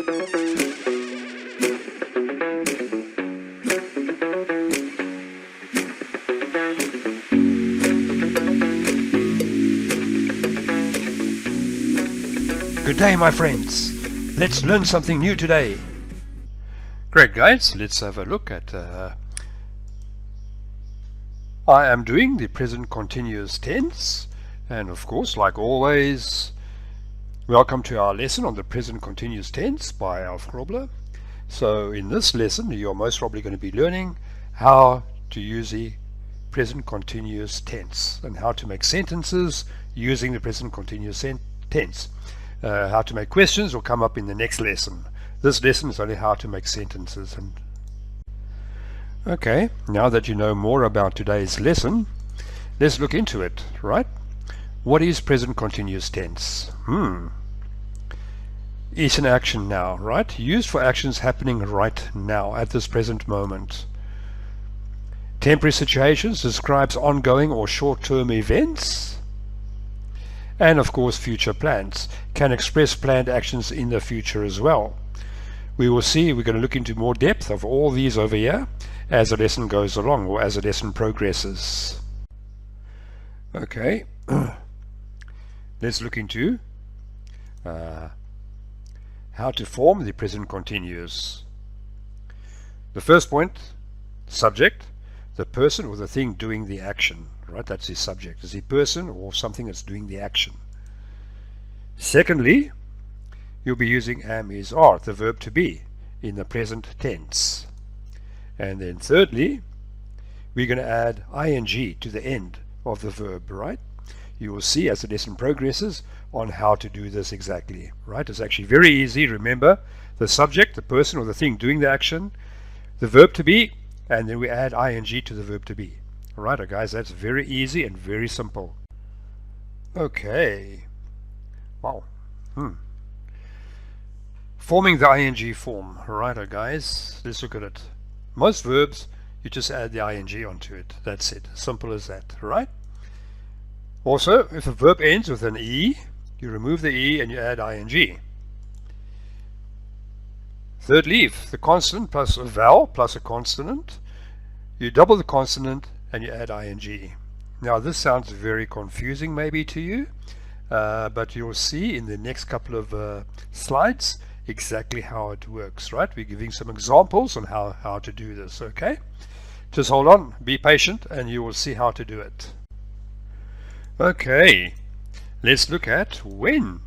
Good day, my friends. Let's learn something new today. Great, guys. Let's have a look at I am doing the present continuous tense, and of course, like always, welcome to our lesson on the present continuous tense by Alf Grobler. So in this lesson, you're most probably going to be learning how to use the present continuous tense and how to make sentences using the present continuous tense. How to make questions will come up in the next lesson. This lesson is only how to make sentences. Okay, now that you know more about today's lesson, let's look into it, right? What is present continuous tense? It's an action now, right? Used for actions happening right now, at this present moment. Temporary situations describes ongoing or short-term events. And of course, future plans can express planned actions in the future as well. We will see, we're going to look into more depth of all these over here as the lesson goes along, or as the lesson progresses. Okay, let's look into how to form the present continuous. The first point, subject, the person or the thing doing the action, right? That's the subject, is the person or something that's doing the action. Secondly, you'll be using am, is, are, the verb to be, in the present tense. And then thirdly, we're going to add ing to the end of the verb, right? You will see as the lesson progresses on how to do this exactly, right? It's actually very easy. Remember, the subject, the person or the thing doing the action, the verb to be, and then we add ing to the verb to be. All right, guys, that's very easy and very simple. Okay. Wow. Forming the ing form. All right, guys, let's look at it. Most verbs, you just add the ing onto it. That's it. Simple as that, right? Also, if a verb ends with an e, you remove the e and you add ing. Thirdly, if the consonant plus a vowel plus a consonant, you double the consonant and you add ing. Now this sounds very confusing maybe to you, but you'll see in the next couple of slides exactly how it works, right? We're giving some examples on how to do this, okay? Just hold on, be patient, and you will see how to do it. Okay, let's look at when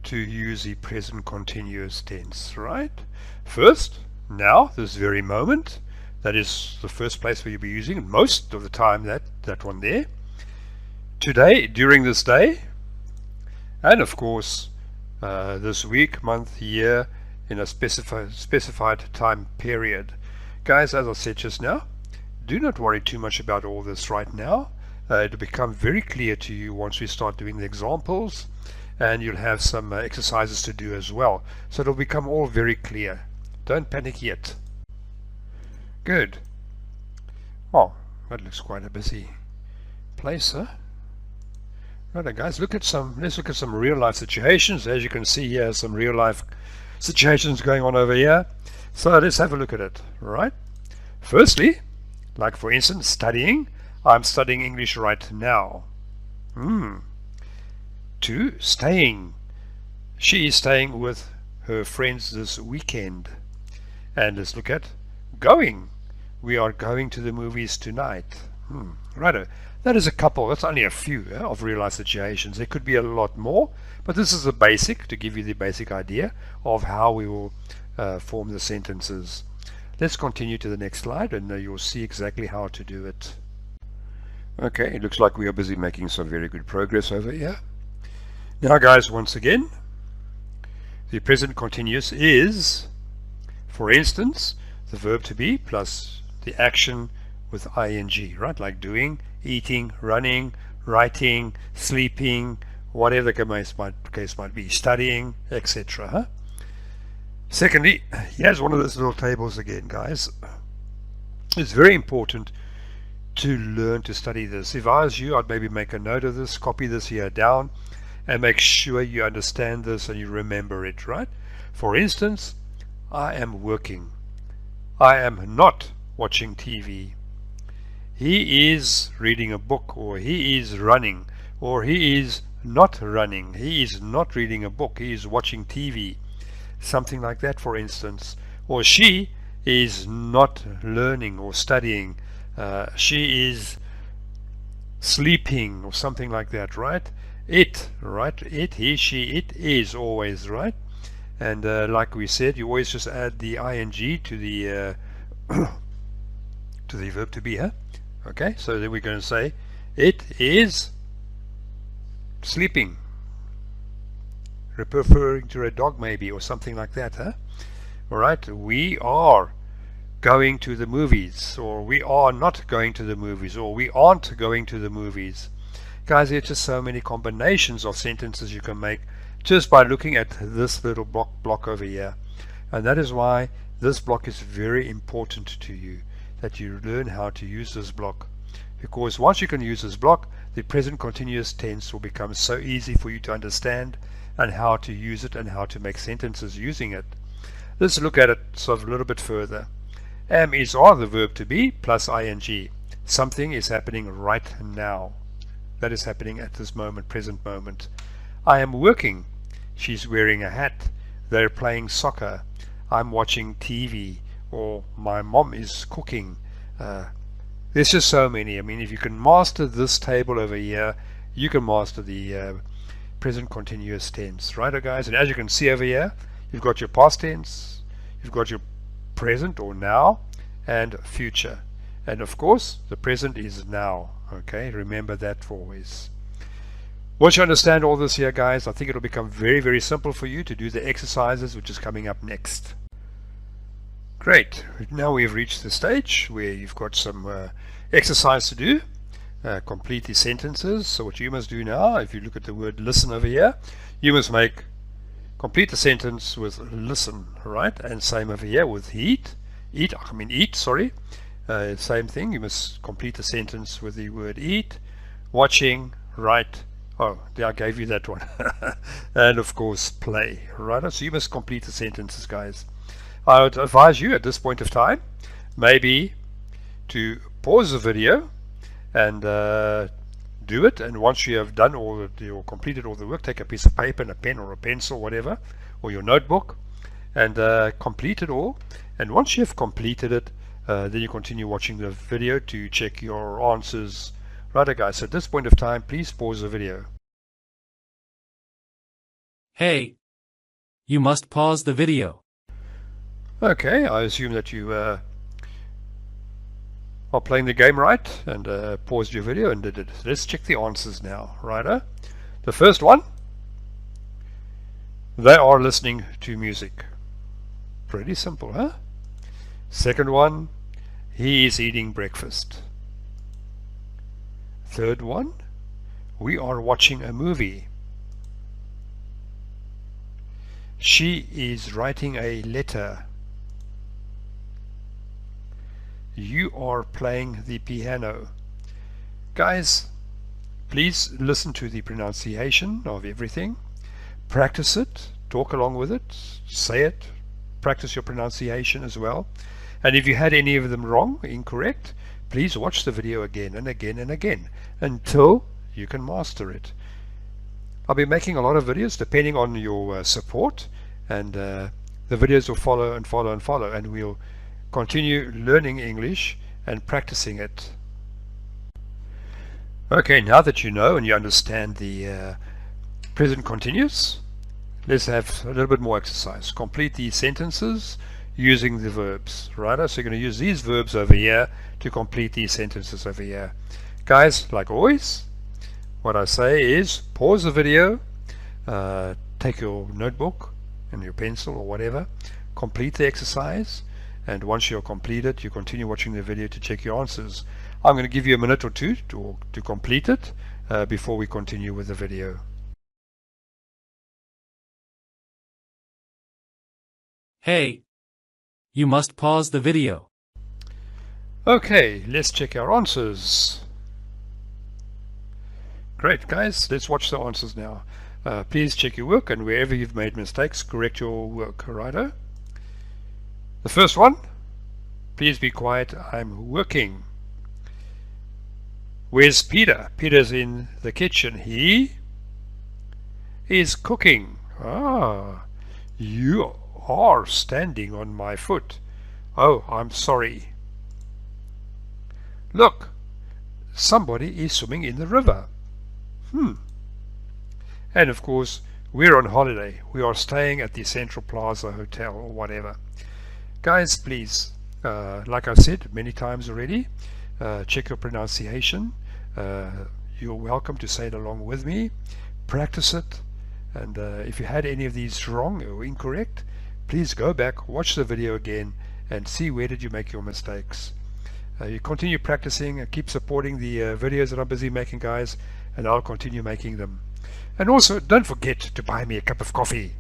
to use the present continuous tense, right? First, now, this very moment, that is the first place where you'll be using it, most of the time that one there. Today, during this day, and of course, this week, month, year, in a specified time period. Guys, as I said just now, do not worry too much about all this right now. It'll become very clear to you once we start doing the examples, and you'll have some exercises to do as well. So it'll become all very clear. Don't panic yet. Good. Oh, that looks quite a busy place, huh? Right, guys, let's look at some real life situations. As you can see here, some real life situations going on over here. So let's have a look at it, right? Firstly, like for instance, studying. I'm studying English right now. 2, staying. She is staying with her friends this weekend. And let's look at going. We are going to the movies tonight. Righto. That is a couple, that's only a few of real life situations. There could be a lot more, but this is the basic, to give you the basic idea of how we will form the sentences. Let's continue to the next slide and you'll see exactly how to do it. Okay, it looks like we are busy making some very good progress over here. Now guys, once again, the present continuous is, for instance, the verb to be plus the action with ing, right? Like doing, eating, running, writing, sleeping, whatever the case might be, studying, etc. Secondly, here's one of those little tables again, guys. It's very important to learn to study this. If I was you, I'd maybe make a note of this, copy this here down, and make sure you understand this and you remember it, right? For instance, I am working. I am not watching TV. He is reading a book, or he is running, or he is not running. He is not reading a book. He is watching TV. Something like that, for instance. Or she is not learning or studying. She is sleeping or something like that, right? It, right? It, he, she, it is always, right? And like we said, you always just add the ing to the to the verb to be, huh? Okay, so then we're going to say it is sleeping, referring to a dog maybe, or something like that, huh? All right, we are going to the movies, or we are not going to the movies, or we aren't going to the movies. Guys, there's just so many combinations of sentences you can make just by looking at this little block over here. And that is why this block is very important to you, that you learn how to use this block. Because once you can use this block, the present continuous tense will become so easy for you to understand and how to use it and how to make sentences using it. Let's look at it sort of a little bit further. Am, is, are the verb to be plus ing. Something is happening right now. That is happening at this moment, present moment. I am working. She's wearing a hat. They're playing soccer. I'm watching TV. Or my mom is cooking. There's just so many. I mean, if you can master this table over here, you can master the present continuous tense, right, guys? And as you can see over here, you've got your past tense, you've got your present or now, and future. And of course, the present is now. Okay, remember that for always. Once you understand all this here, guys, I think it'll become very, very simple for you to do the exercises, which is coming up next. Great. Now we've reached the stage where you've got some exercise to do. Complete the sentences. So what you must do now, if you look at the word listen over here, you must complete the sentence with listen, right? And same over here with eat, sorry. Same thing, you must complete the sentence with the word eat, watching, write, oh, I gave you that one, and of course play, right? So you must complete the sentences, guys. I would advise you at this point of time, maybe to pause the video and do it, and once you have done or completed all the work, take a piece of paper and a pen or a pencil, whatever, or your notebook, and complete it all. And once you have completed it, then you continue watching the video to check your answers. Right, guys, so at this point of time, please pause the video. Hey, you must pause the video. Okay, I assume that you are playing the game right and paused your video and did it. Let's check the answers now, right? The first one, they are listening to music. Pretty simple, huh? Second one, he is eating breakfast. Third one, we are watching a movie. She is writing a letter. You are playing the piano. Guys, please listen to the pronunciation of everything. Practice it, talk along with it, say it, practice your pronunciation as well. And if you had any of them wrong, incorrect, please watch the video again and again and again until you can master it. I'll be making a lot of videos depending on your support, and the videos will follow and follow and follow, and we'll continue learning English and practicing it. Okay, now that you know and you understand the present continuous, let's have a little bit more exercise. Complete these sentences using the verbs, right? So you're going to use these verbs over here to complete these sentences over here. Guys, like always, what I say is pause the video, take your notebook and your pencil or whatever, complete the exercise, and once you're completed, you continue watching the video to check your answers. I'm going to give you a minute or two to complete it before we continue with the video. Hey, you must pause the video. Okay, let's check our answers. Great, guys, let's watch the answers now. Please check your work, and wherever you've made mistakes, correct your work, righto? The first one, please be quiet, I'm working. Where's Peter? Peter's in the kitchen. He is cooking. Ah, you are standing on my foot. Oh, I'm sorry. Look, somebody is swimming in the river. And of course, we're on holiday. We are staying at the Central Plaza Hotel or whatever. Guys, please, like I said many times already, check your pronunciation. You're welcome to say it along with me. Practice it. And if you had any of these wrong or incorrect, please go back, watch the video again, and see where did you make your mistakes. You continue practicing and keep supporting the videos that I'm busy making, guys, and I'll continue making them. And also, don't forget to buy me a cup of coffee.